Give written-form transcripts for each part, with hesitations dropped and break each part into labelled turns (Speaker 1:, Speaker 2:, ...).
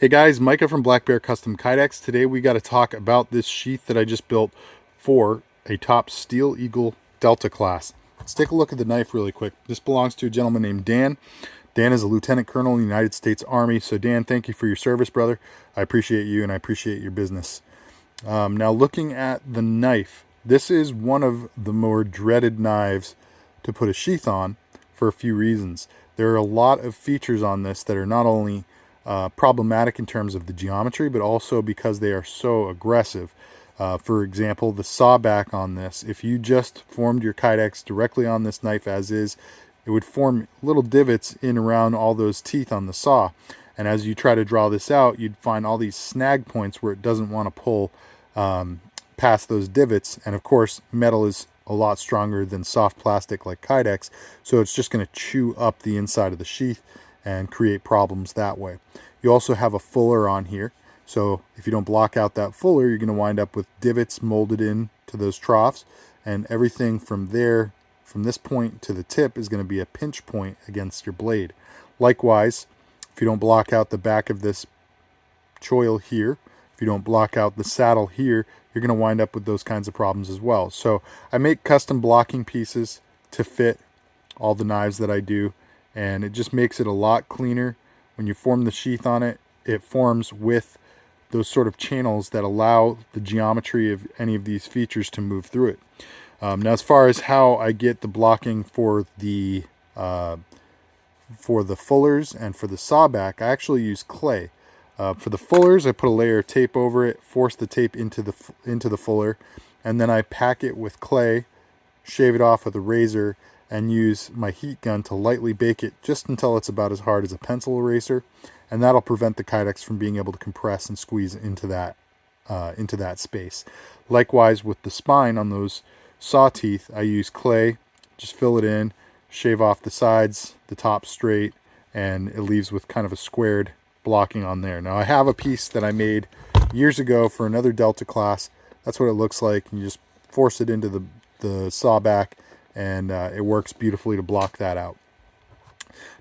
Speaker 1: Hey guys, Micah from Black Bear Custom Kydex. Today we got to talk about this sheath that I just built for a top Steel Eagle Delta class. Let's take a look at the knife really quick. This belongs to a gentleman named Dan. Dan is a lieutenant colonel in the United States Army. So Dan, thank you for your service, brother. I appreciate you and I appreciate your business. Now looking at the knife, this is one of the more dreaded knives to put a sheath on for a few reasons. There are a lot of features on this that are not only problematic in terms of the geometry, but also because they are so aggressive. For example, the sawback on this, if you just formed your Kydex directly on this knife as is, it would form little divots in around all those teeth on the saw. And as you try to draw this out, you'd find all these snag points where it doesn't want to pull past those divots. And of course, metal is a lot stronger than soft plastic like Kydex, so it's just going to chew up the inside of the sheath and create problems that way. You also have a fuller on here, so if you don't block out that fuller, you're going to wind up with divots molded in to those troughs, and everything from there, from this point to the tip, is going to be a pinch point against your blade. Likewise, if you don't block out the back of this choil here, if you don't block out the saddle here, you're going to wind up with those kinds of problems as well. So I make custom blocking pieces to fit all the knives that I do, and it just makes it a lot cleaner. When you form the sheath on it, it forms with those sort of channels that allow the geometry of any of these features to move through it. Now, as far as how I get the blocking for the fullers and for the sawback, I actually use clay. For the fullers, I put a layer of tape over it, force the tape into the fuller, and then I pack it with clay, shave it off with a razor, and use my heat gun to lightly bake it just until it's about as hard as a pencil eraser, and that'll prevent the Kydex from being able to compress and squeeze into that space. Likewise, with the spine on those saw teeth, I use clay, just fill it in, shave off the sides, the top straight, and it leaves with kind of a squared blocking on there. Now I have a piece that I made years ago for another Delta class. That's what it looks like. You just force it into the saw back, and it works beautifully to block that out.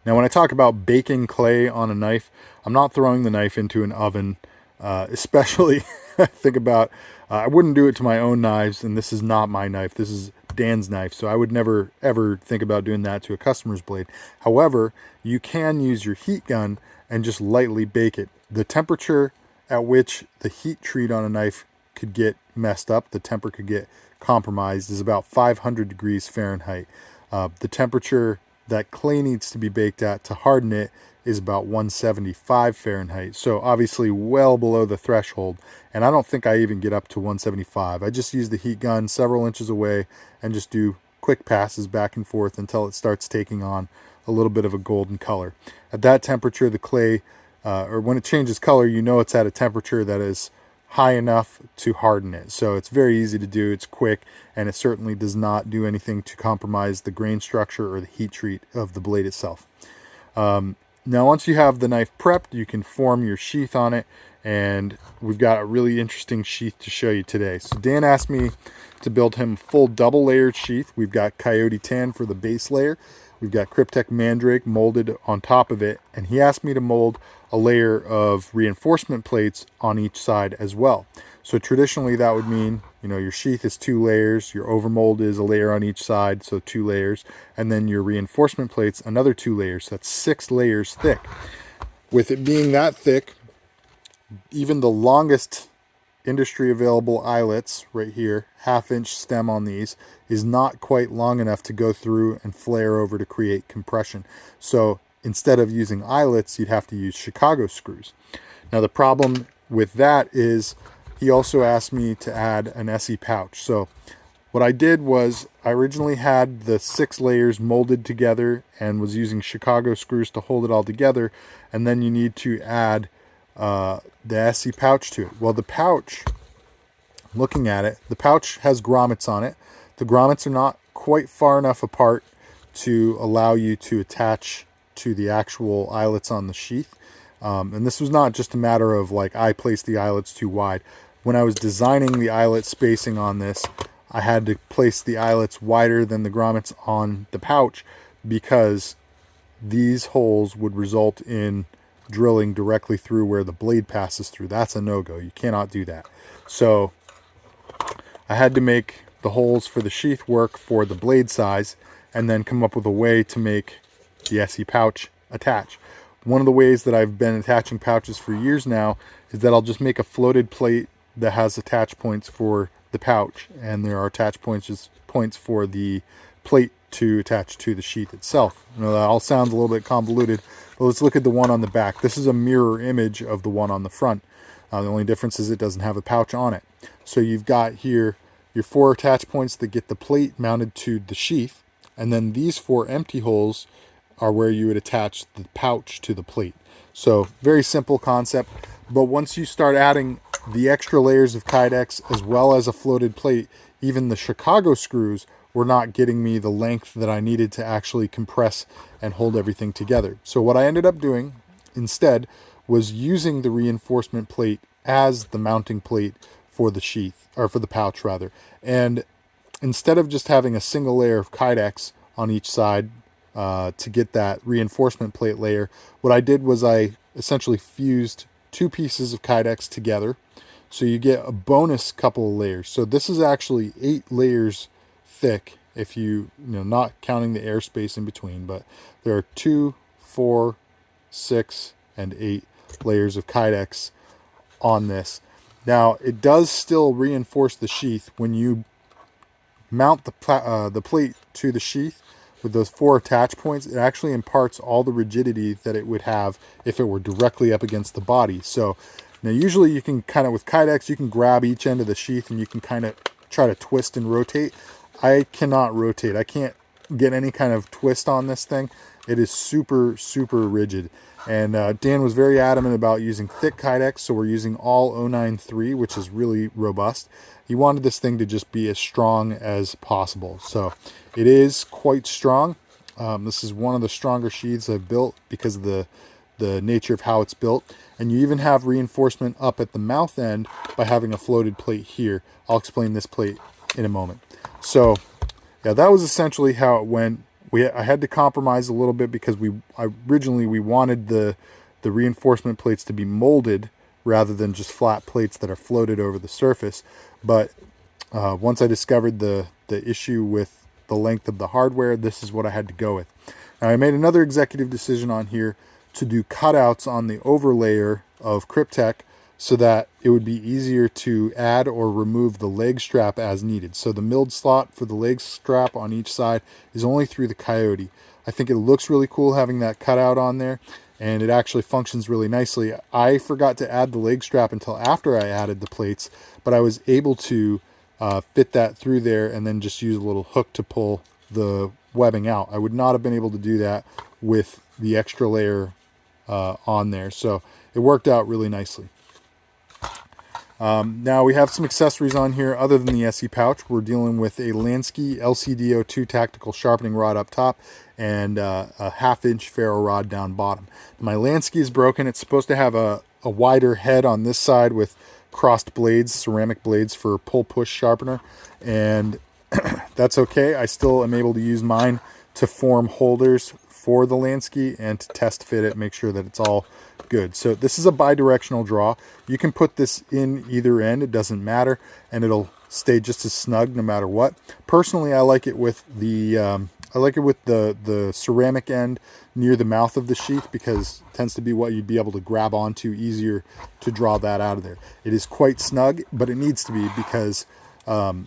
Speaker 1: Now when I talk about baking clay on a knife, I'm not throwing the knife into an oven, especially think about, I wouldn't do it to my own knives, and this is not my knife, this is Dan's knife, so I would never ever think about doing that to a customer's blade. However, you can use your heat gun and just lightly bake it. The temperature at which the heat treat on a knife could get messed up, the temper could get compromised, is about 500 degrees Fahrenheit. The temperature that clay needs to be baked at to harden it is about 175 Fahrenheit. So obviously well below the threshold. And I don't think I even get up to 175. I just use the heat gun several inches away and just do quick passes back and forth until it starts taking on a little bit of a golden color. At that temperature, the clay, or when it changes color, you know it's at a temperature that is high enough to harden it. So it's very easy to do, it's quick, and it certainly does not do anything to compromise the grain structure or the heat treat of the blade itself. Now once you have the knife prepped, you can form your sheath on it, and we've got a really interesting sheath to show you today. So Dan asked me to build him a full double layered sheath. We've got Coyote Tan for the base layer. We've got Cryptek Mandrake molded on top of it, and he asked me to mold a layer of reinforcement plates on each side as well. So traditionally that would mean, you know, your sheath is 2 layers, your overmold is a layer on each side, so 2 layers, and then your reinforcement plates, another 2 layers. That's 6 layers thick. With it being that thick, even the longest industry available eyelets right here, 1/2-inch stem on these, is not quite long enough to go through and flare over to create compression. So instead of using eyelets, you'd have to use Chicago screws. Now the problem with that is he also asked me to add an SE pouch. So what I did was I originally had the 6 layers molded together and was using Chicago screws to hold it all together, and then you need to add the SE pouch to it. Well, the pouch, looking at it, the pouch has grommets on it. The grommets are not quite far enough apart to allow you to attach to the actual eyelets on the sheath. And this was not just a matter of like I placed the eyelets too wide. When I was designing the eyelet spacing on this, I had to place the eyelets wider than the grommets on the pouch because these holes would result in drilling directly through where the blade passes through. That's a no-go. You cannot do that. So I had to make the holes for the sheath work for the blade size, and then come up with a way to make the SE pouch attach. One of the ways that I've been attaching pouches for years now is that I'll just make a floated plate that has attach points for the pouch, and there are attach points for the plate to attach to the sheath itself. I know that all sounds a little bit convoluted, but let's look at the one on the back. This is a mirror image of the one on the front. The only difference is it doesn't have a pouch on it. So you've got here your 4 attach points that get the plate mounted to the sheath, and then these 4 empty holes are where you would attach the pouch to the plate. So very simple concept, but once you start adding the extra layers of Kydex as well as a floated plate, even the Chicago screws were not getting me the length that I needed to actually compress and hold everything together. So what I ended up doing instead was using the reinforcement plate as the mounting plate for the sheath, or for the pouch rather. And instead of just having a single layer of Kydex on each side to get that reinforcement plate layer, what I did was I essentially fused 2 pieces of Kydex together. So you get a bonus couple of layers. So this is actually 8 layers thick, if you know, not counting the airspace in between, but there are 2, 4, 6, and 8 layers of Kydex on this. Now it does still reinforce the sheath when you mount the plate to the sheath with those 4 attach points. It actually imparts all the rigidity that it would have if it were directly up against the body. So now usually you can kind of, with Kydex, you can grab each end of the sheath and you can kind of try to twist and rotate. I cannot rotate. I can't get any kind of twist on this thing. It is super, super rigid. And Dan was very adamant about using thick Kydex, so we're using all 093, which is really robust. He wanted this thing to just be as strong as possible. So it is quite strong. This is one of the stronger sheaths I've built because of the nature of how it's built. And you even have reinforcement up at the mouth end by having a floated plate here. I'll explain this plate in a moment. So yeah, that was essentially how it went. I had to compromise a little bit because originally we wanted the reinforcement plates to be molded rather than just flat plates that are floated over the surface. But once I discovered the issue with the length of the hardware, this is what I had to go with. Now I made another executive decision on here to do cutouts on the overlayer of Kryptek so that it would be easier to add or remove the leg strap as needed. So the milled slot for the leg strap on each side is only through the Coyote. I think it looks really cool having that cutout on there, and it actually functions really nicely. I forgot to add the leg strap until after I added the plates, but I was able to fit that through there and then just use a little hook to pull the webbing out. I would not have been able to do that with the extra layer on there, so it worked out really nicely. Now we have some accessories on here other than the SE pouch. We're dealing with a Lansky LCD02 tactical sharpening rod up top and a 1/2 inch ferro rod down bottom. My Lansky is broken. It's supposed to have a wider head on this side with crossed blades, ceramic blades for pull-push sharpener, and that's okay. I still am able to use mine to form holders for the Lansky and to test fit it, make sure that it's all good. So this is a bi-directional draw. You can put this in either end, it doesn't matter, and it'll stay just as snug no matter what. Personally, I like it with the the ceramic end near the mouth of the sheath because it tends to be what you'd be able to grab onto easier to draw that out of there. It is quite snug, but it needs to be because you're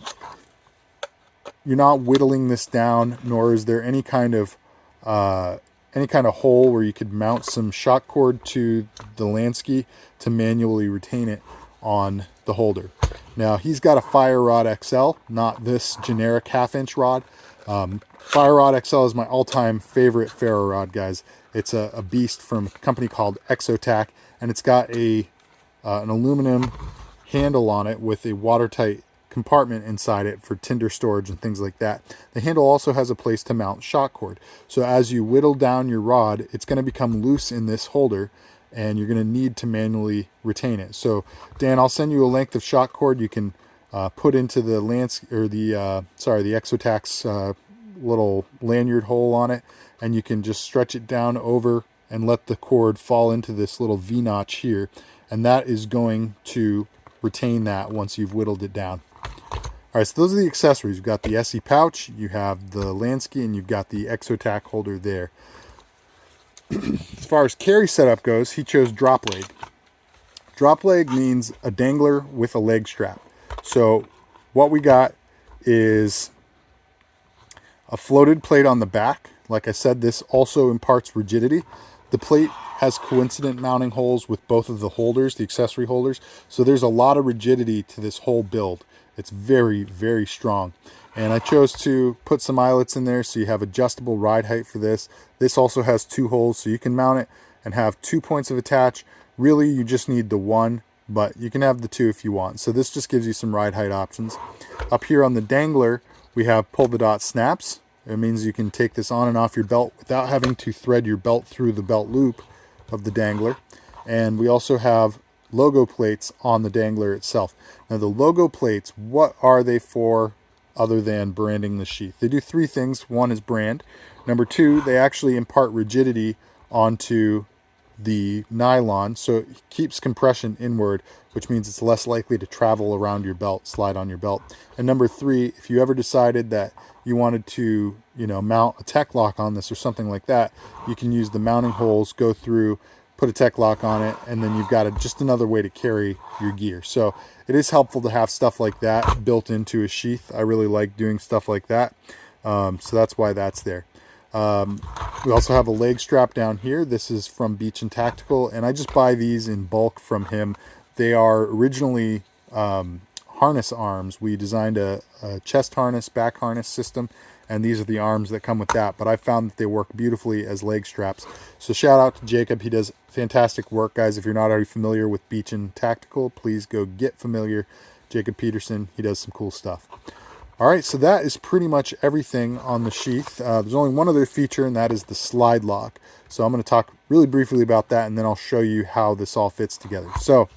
Speaker 1: not whittling this down, nor is there any kind of hole where you could mount some shock cord to the Lansky to manually retain it on the holder. Now he's got a Fire Rod XL, not this generic 1/2 inch rod. Fire Rod XL is my all-time favorite ferro rod, guys. It's a beast from a company called Exotac, and it's got an aluminum handle on it with a watertight compartment inside it for tinder storage and things like that. The handle also has a place to mount shock cord. So as you whittle down your rod, it's going to become loose in this holder and you're going to need to manually retain it. So Dan, I'll send you a length of shock cord you can put into the the Exotac's little lanyard hole on it, and you can just stretch it down over and let the cord fall into this little V-notch here, and that is going to retain that once you've whittled it down. All right, so those are the accessories. You've got the SE pouch, you have the Lansky, and you've got the Exotac holder there. As far as carry setup goes, he chose drop leg. Drop leg means a dangler with a leg strap. So what we got is a floated plate on the back. Like I said, this also imparts rigidity. The plate has coincident mounting holes with both of the holders, the accessory holders. So there's a lot of rigidity to this whole build. It's very, very strong. And I chose to put some eyelets in there so you have adjustable ride height for this. This also has 2 holes, so you can mount it and have 2 points of attach. Really, you just need the 1, but you can have the 2 if you want. So this just gives you some ride height options. Up here on the dangler, we have pull the dot snaps. It means you can take this on and off your belt without having to thread your belt through the belt loop of the dangler. And we also have logo plates on the dangler itself. Now the logo plates, what are they for other than branding the sheath? They do 3 things. 1 is brand. Number 2, they actually impart rigidity onto the nylon, so it keeps compression inward, which means it's less likely to travel around your belt, slide on your belt. And number 3, if you ever decided that you wanted to, mount a tech lock on this or something like that, you can use the mounting holes, go through, put a tech lock on it, and then you've got just another way to carry your gear. So it is helpful to have stuff like that built into a sheath. I really like doing stuff like that. So that's why that's there. We also have a leg strap down here. This is from Beach and Tactical, and I just buy these in bulk from him. They are originally harness arms. We designed a chest harness, back harness system, and these are the arms that come with that. But I found that they work beautifully as leg straps. So shout out to Jacob. He does fantastic work, guys. If you're not already familiar with Beach and Tactical, please go get familiar. Jacob Peterson, he does some cool stuff. All right, so that is pretty much everything on the sheath. There's only one other feature, and that is the slide lock. So I'm going to talk really briefly about that, and then I'll show you how this all fits together. So,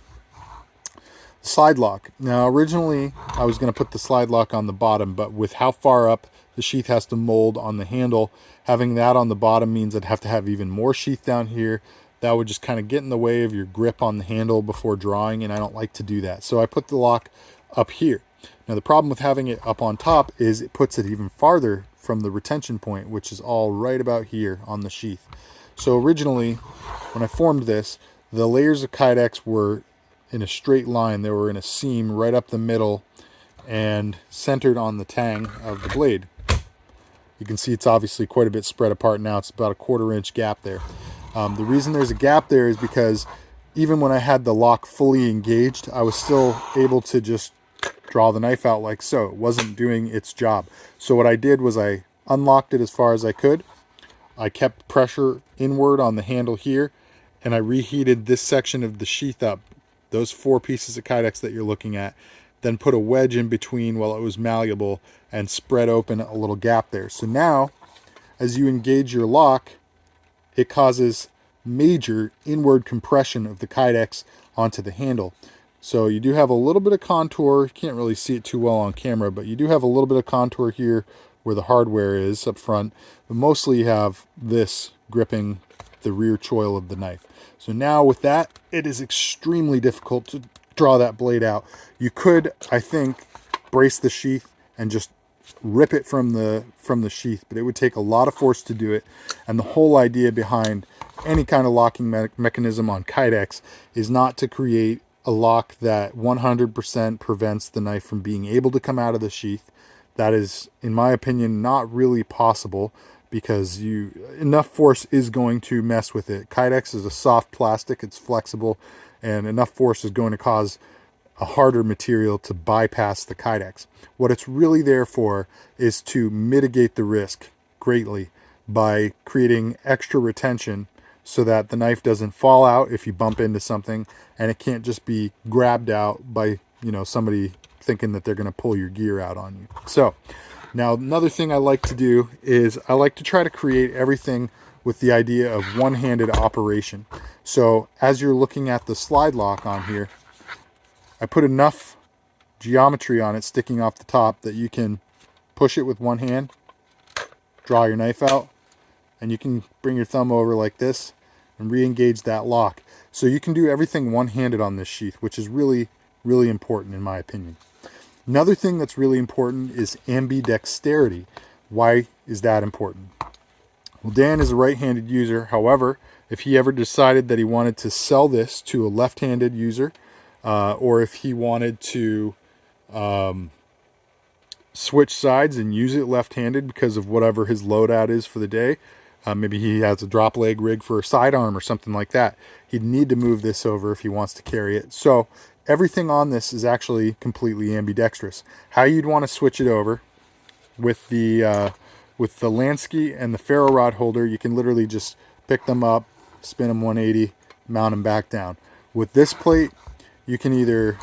Speaker 1: slide lock. Now, originally, I was going to put the slide lock on the bottom, but with how far up the sheath has to mold on the handle, having that on the bottom means I'd have to have even more sheath down here. That would just kind of get in the way of your grip on the handle before drawing, and I don't like to do that. So I put the lock up here. Now the problem with having it up on top is it puts it even farther from the retention point, which is all right about here on the sheath. So originally, when I formed this, the layers of Kydex were in a straight line. They were in a seam right up the middle and centered on the tang of the blade. You can see it's obviously quite a bit spread apart now. It's about a 1/4 inch gap there. The reason there's a gap there is because even when I had the lock fully engaged, I was still able to just draw the knife out like so. It wasn't doing its job. So what I did was I unlocked it as far as I could. I kept pressure inward on the handle here, and I reheated this section of the sheath up, those 4 pieces of Kydex that you're looking at, then put a wedge in between while it was malleable and spread open a little gap there. So now, as you engage your lock, it causes major inward compression of the Kydex onto the handle. So you do have a little bit of contour. You can't really see it too well on camera, but you do have a little bit of contour here where the hardware is up front. But mostly you have this gripping the rear choil of the knife. So now with that, it is extremely difficult to draw that blade out. You could, I think, brace the sheath and just rip it from the sheath, but it would take a lot of force to do it. And the whole idea behind any kind of locking mechanism on Kydex is not to create a lock that 100% prevents the knife from being able to come out of the sheath. That is, in my opinion, not really possible because enough force is going to mess with it. Kydex is a soft plastic, it's flexible, and enough force is going to cause a harder material to bypass the Kydex. What it's really there for is to mitigate the risk greatly by creating extra retention so that the knife doesn't fall out if you bump into something, and it can't just be grabbed out by somebody thinking that they're going to pull your gear out on you. So now another thing I like to do is I like to try to create everything with the idea of one-handed operation. So as you're looking at the slide lock on here, I put enough geometry on it sticking off the top that you can push it with one hand, draw your knife out, and you can bring your thumb over like this and re-engage that lock. So you can do everything one-handed on this sheath, which is really, really important in my opinion. Another thing that's really important is ambidexterity. Why is that important? Well, Dan is a right-handed user. However, if he ever decided that he wanted to sell this to a left-handed user, or if he wanted to switch sides and use it left-handed because of whatever his loadout is for the day, maybe he has a drop leg rig for a sidearm or something like that, he'd need to move this over if he wants to carry it. So everything on this is actually completely ambidextrous. How you'd want to switch it over with the Lansky and the ferro rod holder, you can literally just pick them up, spin them 180, mount them back down. With this plate, you can either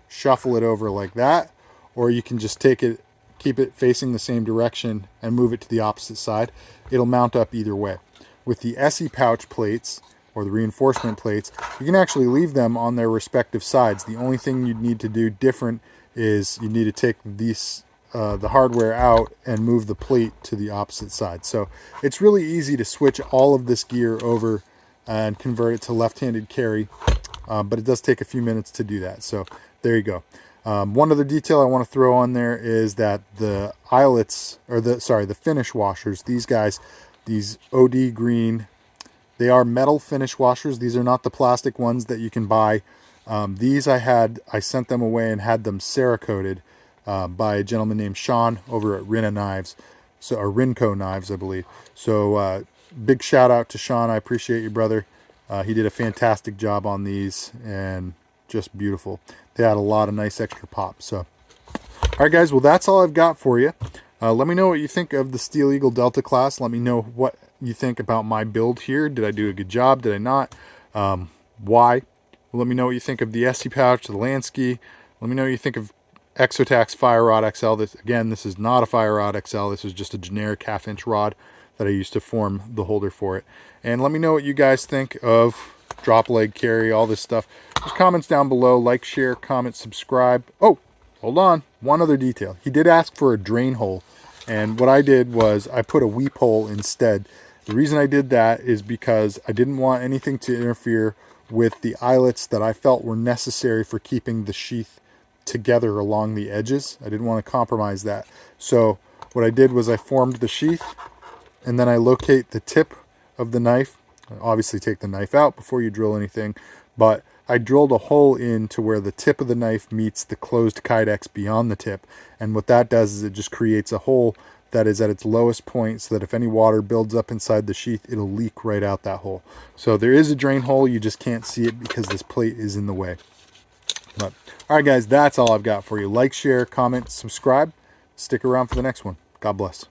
Speaker 1: shuffle it over like that, or you can just take it, keep it facing the same direction and move it to the opposite side. It'll mount up either way. With the SE pouch plates, or the reinforcement plates, you can actually leave them on their respective sides. The only thing you'd need to do different is you need to take these the hardware out and move the plate to the opposite side. So it's really easy to switch all of this gear over and convert it to left-handed carry, but it does take a few minutes to do that. So there you go. One other detail I want to throw on there is that the eyelets, or the finish washers, these guys, these OD green, they are metal finish washers. These are not the plastic ones that you can buy. These I sent them away and had them Cerakoted by a gentleman named Sean over at Rinna Knives, or Rinco Knives, I believe. So big shout out to Sean. I appreciate you, brother. He did a fantastic job on these and just beautiful. They had a lot of nice extra pop. So, all right, guys. Well, that's all I've got for you. Let me know what you think of the Steel Eagle Delta class. Let me know what you think about my build here. Did I do a good job? Did I not? Why? Let me know what you think of the SE pouch, the Lansky. Let me know what you think of Exotax Fire Rod XL. This is not a Fire Rod XL. This is just a generic 1/2 inch rod that I used to form the holder for it. And let me know what you guys think of drop leg carry, all this stuff. Just comments down below. Like, share, comment, subscribe. Oh, hold on. One other detail. He did ask for a drain hole. And what I did was I put a weep hole instead. The reason I did that is because I didn't want anything to interfere with the eyelets that I felt were necessary for keeping the sheath together along the edges. I didn't want to compromise that. So what I did was I formed the sheath, and then I locate the tip of the knife. Obviously take the knife out before you drill anything, but I drilled a hole in to where the tip of the knife meets the closed Kydex beyond the tip. And what that does is it just creates a hole that is at its lowest point, so that if any water builds up inside the sheath, it'll leak right out that hole. So there is a drain hole, you just can't see it because this plate is in the way. But all right, guys, that's all I've got for you. Like, share, comment, subscribe. Stick around for the next one. God bless.